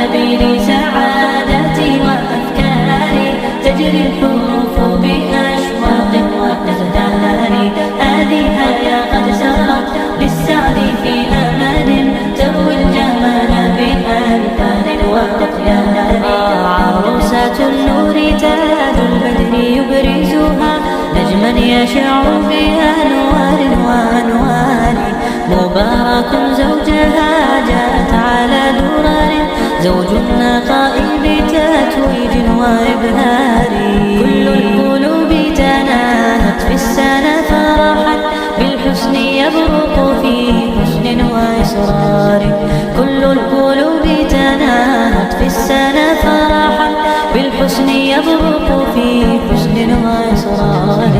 سبيل سعادتي وأفكاري، تجري الحروف بأشواق وأزداني. هذه حياة قد سرت للسعد في أمل، تروي الجمال بألفان وأطيان. عروسة النور تاج البدر يبرزها، نجما يشع بأنوار وأنوار. مبارك زوجها جاءت على درر، زوج النقاء بتتويج وإبهار. كل القلوب تناهت في السنة فرحا، بالحسن يبرق في حسن وإصرار. كل القلوب تناهت في السنة فرحا، بالحسن يبرق في حسن وإصرار.